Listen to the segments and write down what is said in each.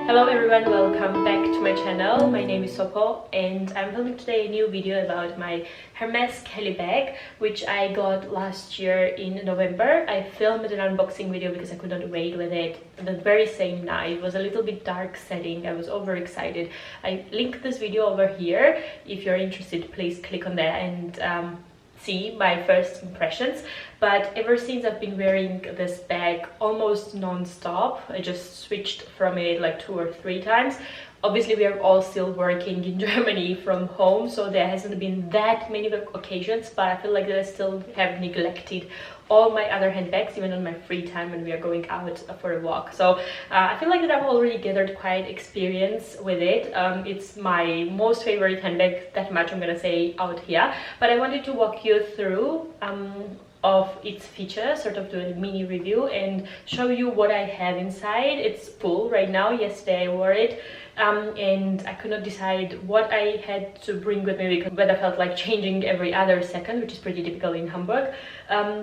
Hello everyone, welcome back to my channel. My name is Sopo and I'm filming today a new video about my Hermès Kelly bag, which I got last year in November. I filmed an unboxing video because I could not wait with it the very same night. It was a little bit dark setting. I was overexcited. I linked this video over here. If you're interested, please click on that and see my first impressions. But ever since, I've been wearing this bag almost non-stop. I just switched from it like 2 or 3 times. Obviously we are all still working in Germany from home, so there hasn't been that many occasions, but I feel like that I still have neglected all my other handbags, even on my free time when we are going out for a walk. So I feel like that I've already gathered quite experience with it. It's my most favorite handbag, that much I'm gonna say out here, but I wanted to walk you through of its features, sort of do a mini review and show you what I have inside. It's full right now. Yesterday I wore it and I could not decide what I had to bring with me, because I felt like changing every other second, which is pretty typical in Hamburg.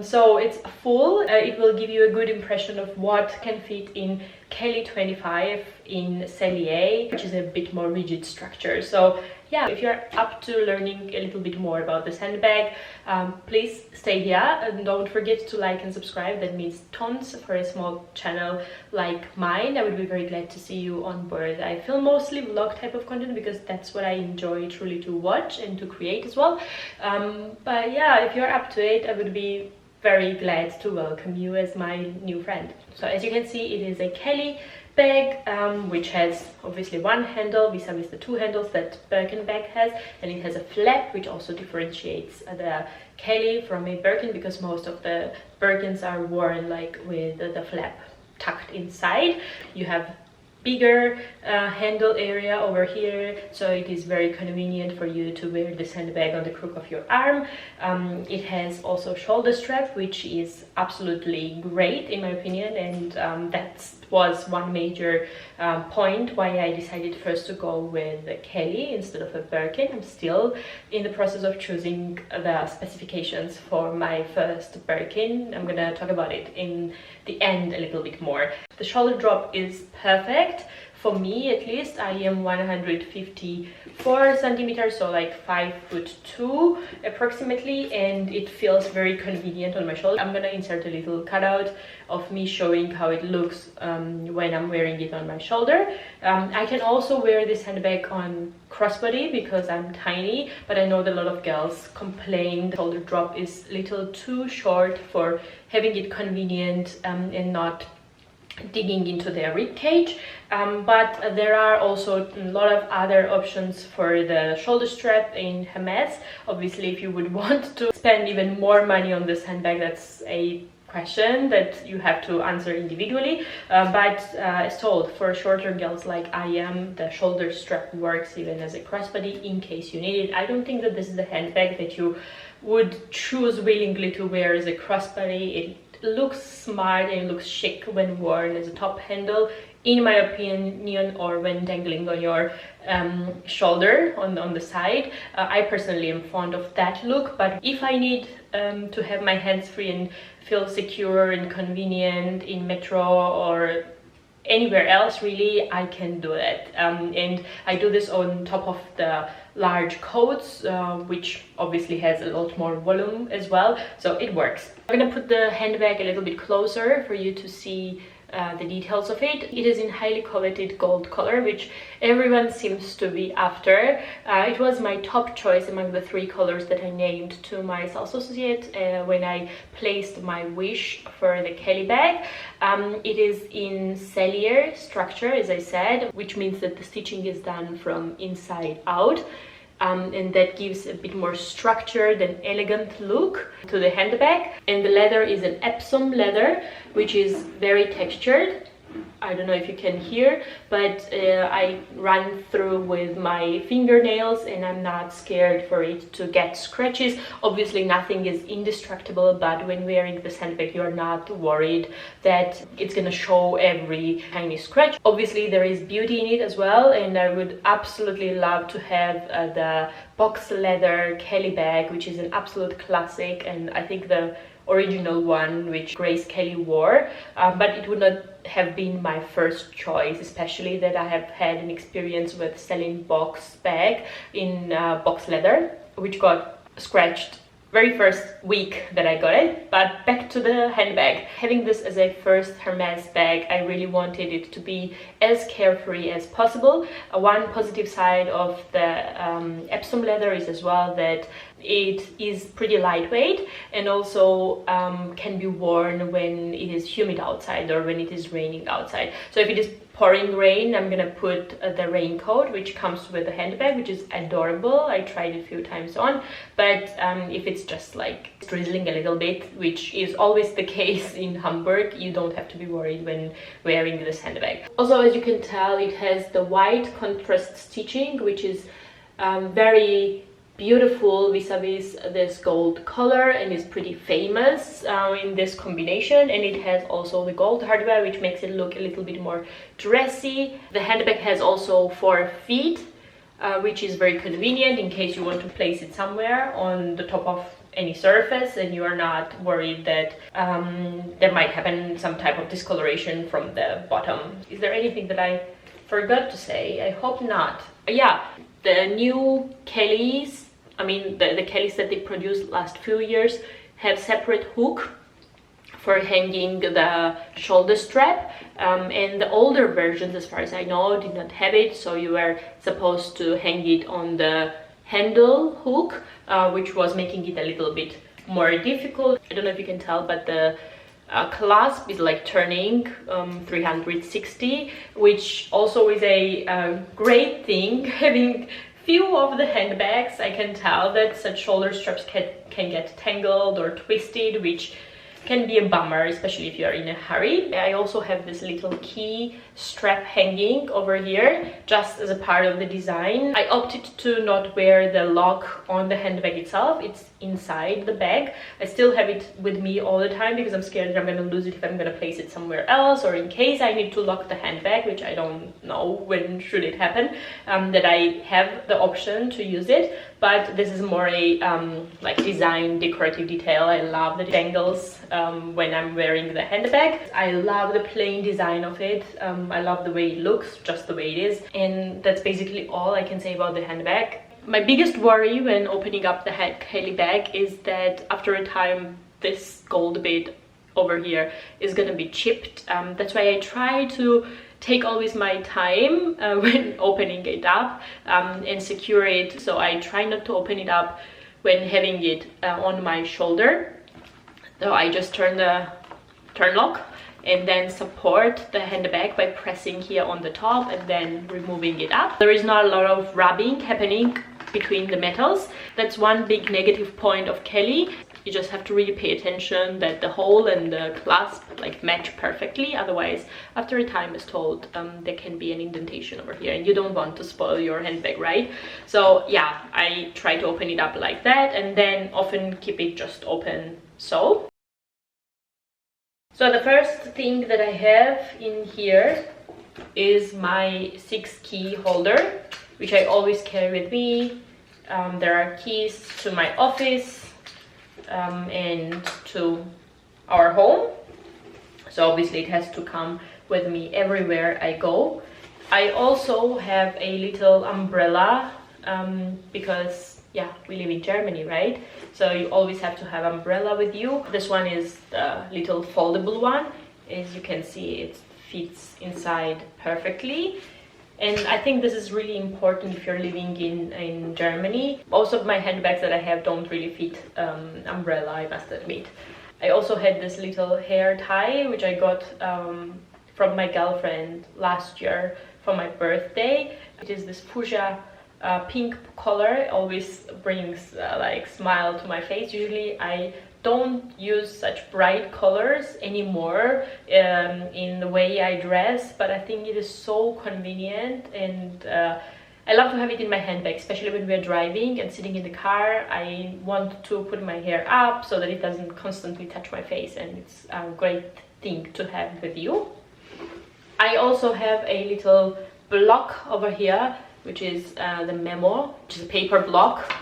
So it's full. It will give you a good impression of what can fit in Kelly 25 in Cellier, which is a bit more rigid structure. So yeah, if you're up to learning a little bit more about this handbag, please stay here and don't forget to like and subscribe. That means tons for a small channel like mine. I would be very glad to see you on board. I film mostly vlog type of content because that's what I enjoy truly to watch and to create as well. But yeah, if you're up to it, I would be very glad to welcome you as my new friend. So as you can see, it is a Kelly bag, which has obviously one handle vis-a-vis the 2 handles that Birkin bag has, and it has a flap which also differentiates the Kelly from a Birkin, because most of the Birkins are worn like with the flap tucked inside. You have bigger handle area over here, so it is very convenient for you to wear this handbag on the crook of your arm. It has also shoulder strap, which is absolutely great in my opinion, and that was one major point why I decided first to go with a Kelly instead of a Birkin. I'm still in the process of choosing the specifications for my first Birkin. I'm gonna talk about it in the end a little bit more. The shoulder drop is perfect. For me, at least, I am 154 centimeters, so like 5'2" approximately, and it feels very convenient on my shoulder. I'm gonna insert a little cutout of me showing how it looks when I'm wearing it on my shoulder. I can also wear this handbag on crossbody because I'm tiny, but I know that a lot of girls complain the shoulder drop is a little too short for having it convenient and not digging into their rib cage. But there are also a lot of other options for the shoulder strap in Hermès. Obviously, if you would want to spend even more money on this handbag, that's a question that you have to answer individually, but as told, for shorter girls like I am, the shoulder strap works even as a crossbody in case you need it. I don't think that this is a handbag that you would choose willingly to wear as a crossbody. It looks smart and it looks chic when worn as a top handle, in my opinion, or when dangling on your shoulder on the side. I personally am fond of that look, but if I need to have my hands free and feel secure and convenient in metro or anywhere else, really, I can do it. And I do this on top of the large coats, which obviously has a lot more volume as well, so it works. I'm gonna put the handbag a little bit closer for you to see the details of it. It is in highly coveted gold color, which everyone seems to be after. It was my top choice among the 3 colors that I named to my sales associate when I placed my wish for the Kelly bag. It is in Cellier structure, as I said, which means that the stitching is done from inside out. And that gives a bit more structured and elegant look to the handbag. And the leather is an Epsom leather, which is very textured. I don't know if you can hear, but I run through with my fingernails and I'm not scared for it to get scratches. Obviously nothing is indestructible, but when wearing this handbag you're not worried that it's gonna show every tiny scratch. Obviously there is beauty in it as well, and I would absolutely love to have the box leather Kelly bag, which is an absolute classic, and I think the original one which Grace Kelly wore, but it would not have been my first choice, especially that I have had an experience with selling box bag in box leather, which got scratched very first week that I got it. But back to the handbag. Having this as a first Hermès bag, I really wanted it to be as carefree as possible. One positive side of the Epsom leather is as well that it is pretty lightweight, and also can be worn when it is humid outside or when it is raining outside. So if it is pouring rain, I'm gonna put the raincoat, which comes with the handbag, which is adorable. I tried it a few times on, but if it's just like drizzling a little bit, which is always the case in Hamburg, you don't have to be worried when wearing this handbag. Also, as you can tell, it has the white contrast stitching, which is very beautiful vis-a-vis this gold color, and is pretty famous in this combination. And it has also the gold hardware, which makes it look a little bit more dressy. The handbag has also 4 feet, which is very convenient in case you want to place it somewhere on the top of any surface and you are not worried that there might happen some type of discoloration from the bottom. Is there anything that I forgot to say? I hope not. Yeah, the new Kellys, I mean the Kellys that they produced last few years, have separate hook for hanging the shoulder strap, and the older versions, as far as I know, did not have it, so you were supposed to hang it on the handle hook, which was making it a little bit more difficult. I don't know if you can tell, but the clasp is like turning 360, which also is a great thing. Having few of the handbags, I can tell that such shoulder straps can get tangled or twisted, which can be a bummer, especially if you are in a hurry. I also have this little key strap hanging over here just as a part of the design. I opted to not wear the lock on the handbag itself. It's inside the bag. I still have it with me all the time because I'm scared that I'm gonna lose it if I'm gonna place it somewhere else, or in case I need to lock the handbag, which I don't know when should it happen, that I have the option to use it. But this is more a like design, decorative detail. I love the dangles when I'm wearing the handbag. I love the plain design of it. I love the way it looks, just the way it is. And that's basically all I can say about the handbag. My biggest worry when opening up the Kelly bag is that after a time this gold bit over here is gonna be chipped. That's why I try to take always my time when opening it up and secure it. So I try not to open it up when having it on my shoulder. So I just turn the turn lock and then support the handbag by pressing here on the top and then removing it up. There is not a lot of rubbing happening between the metals. That's one big negative point of Kelly. You just have to really pay attention that the hole and the clasp like match perfectly. Otherwise, after a time, as told, there can be an indentation over here, and you don't want to spoil your handbag, right? So yeah, I try to open it up like that, and then often keep it just open so. So the first thing that I have in here is my 6-key holder, which I always carry with me. There are keys to my office and to our home, so obviously it has to come with me everywhere I go. I also have a little umbrella because yeah, we live in Germany, right? So you always have to have umbrella with you. This one is the little foldable one. As you can see, it fits inside perfectly. And I think this is really important if you're living in Germany. Most of my handbags that I have don't really fit umbrella, I must admit. I also had this little hair tie, which I got from my girlfriend last year for my birthday. It is this fuchsia pink color. It always brings like smile to my face. Usually I don't use such bright colors anymore in the way I dress, but I think it is so convenient, and I love to have it in my handbag, especially when we're driving and sitting in the car. I want to put my hair up so that it doesn't constantly touch my face, and it's a great thing to have with you. I also have a little block over here, which is the memo, which is a paper block.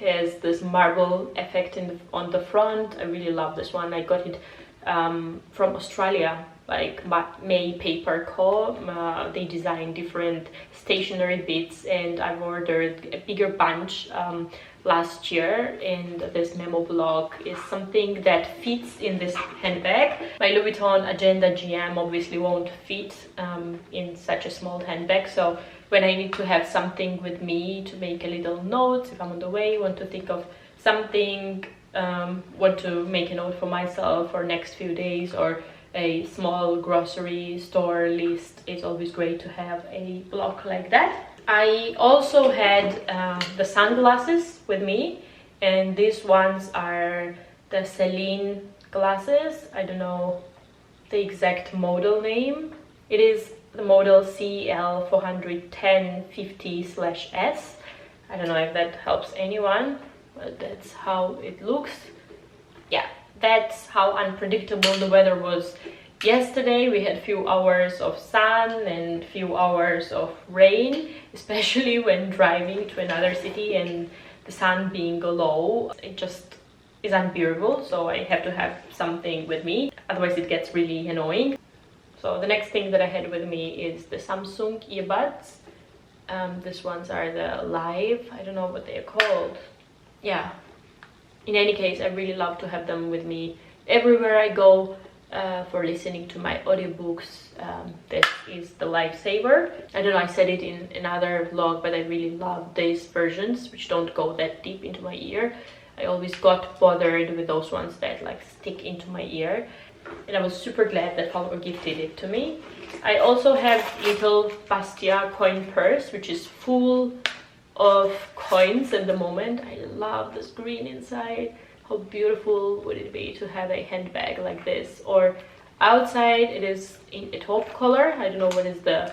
has this marble effect on the front. I really love this one. I got it from Australia, like May Paper Co. They design different stationery bits, and I've ordered a bigger bunch last year, and this memo block is something that fits in this handbag. My Louis Vuitton Agenda GM obviously won't fit in such a small handbag, so when I need to have something with me to make a little note, if I'm on the way, want to think of something, want to make a note for myself for next few days, or a small grocery store list, it's always great to have a block like that. I also had the sunglasses with me, and these ones are the Celine glasses. I don't know the exact model name. It is the model CL41050/S. I don't know if that helps anyone, but that's how it looks. Yeah, that's how unpredictable the weather was yesterday. We had few hours of sun and few hours of rain, especially when driving to another city and the sun being low. It just is unbearable, so I have to have something with me, otherwise it gets really annoying. So the next thing that I had with me is the Samsung earbuds. These ones are the Live, I don't know what they are called. Yeah, in any case, I really love to have them with me everywhere I go. For listening to my audiobooks, this is the lifesaver. I don't know, I said it in another vlog, but I really love these versions which don't go that deep into my ear. I always got bothered with those ones that like stick into my ear, and I was super glad that Paolo gifted it to me. I also have little Bastia coin purse, which is full of coins at the moment. I love this green inside. How beautiful would it be to have a handbag like this? Or outside it is in a taupe color. I don't know what is the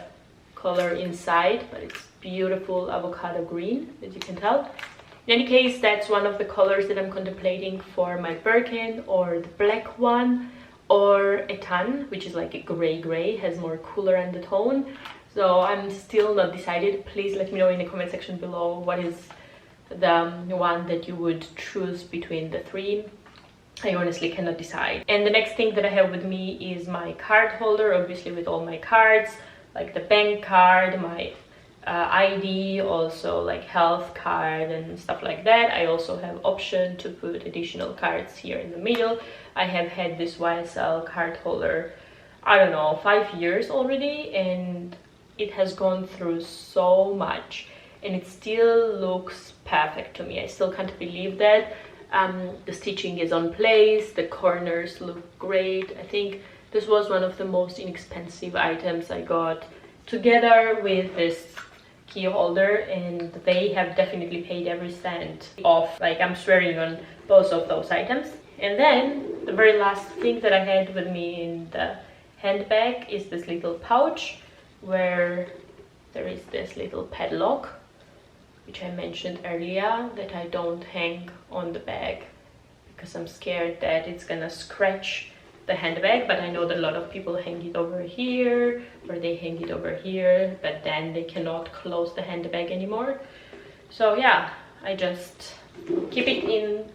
color inside, but it's beautiful avocado green, as you can tell. In any case, that's one of the colors that I'm contemplating for my Birkin, or the black one, or a tan, which is like a gray, has more cooler undertone. So I'm still not decided. Please let me know in the comment section below what is the one that you would choose between the three. I honestly cannot decide. And the next thing that I have with me is my card holder, obviously with all my cards, like the bank card, my ID, also like health card and stuff like that. I also have option to put additional cards here in the middle. I have had this YSL card holder, I don't know, 5 years already, and it has gone through so much, and it still looks perfect to me. I still can't believe that. The stitching is on place, the corners look great. I think this was one of the most inexpensive items I got, together with this key holder, and they have definitely paid every cent off. Like, I'm swearing on both of those items. And then the very last thing that I had with me in the handbag is this little pouch where there is this little padlock, which I mentioned earlier, that I don't hang on the bag because I'm scared that it's gonna scratch the handbag. But I know that a lot of people hang it over here, or they hang it over here, but then they cannot close the handbag anymore. So yeah, I just keep it in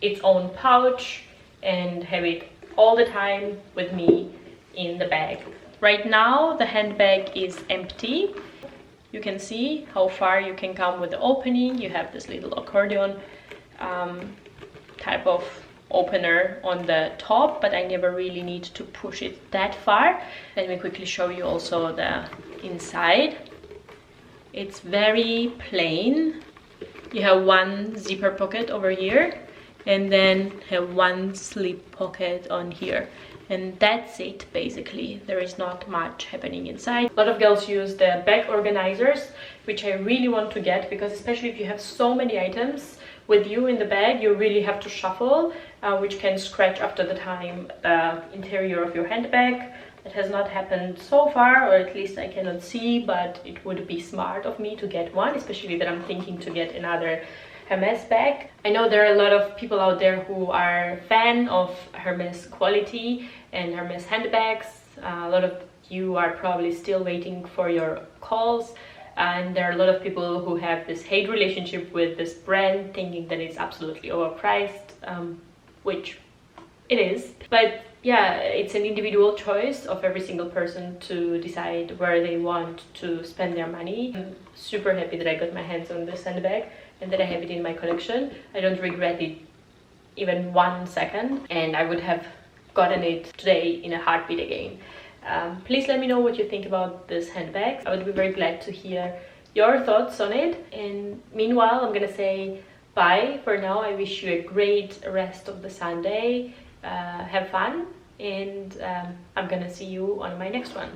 its own pouch and have it all the time with me in the bag. Right now the handbag is empty. You can see how far you can come with the opening. You have this little accordion type of opener on the top, but I never really need to push it that far. Let me quickly show you also the inside. It's very plain. You have one zipper pocket over here, and then have one slip pocket on here, and that's it basically. There is not much happening inside. A lot of girls use the bag organizers, which I really want to get, because especially if you have so many items with you in the bag, you really have to shuffle, which can scratch after the time the interior of your handbag. It has not happened so far, or at least I cannot see, but it would be smart of me to get one, especially that I'm thinking to get another Hermès bag. I know there are a lot of people out there who are fan of Hermès quality and Hermès handbags. A lot of you are probably still waiting for your calls. and there are a lot of people who have this hate relationship with this brand, thinking that it's absolutely overpriced, which it is. But yeah, it's an individual choice of every single person to decide where they want to spend their money. I'm super happy that I got my hands on this handbag and that I have it in my collection. I don't regret it even 1 second, and I would have gotten it today in a heartbeat again. Please let me know what you think about this handbag. I would be very glad to hear your thoughts on it. And meanwhile, I'm gonna say bye for now. I wish you a great rest of the Sunday. Have fun, and I'm gonna see you on my next one.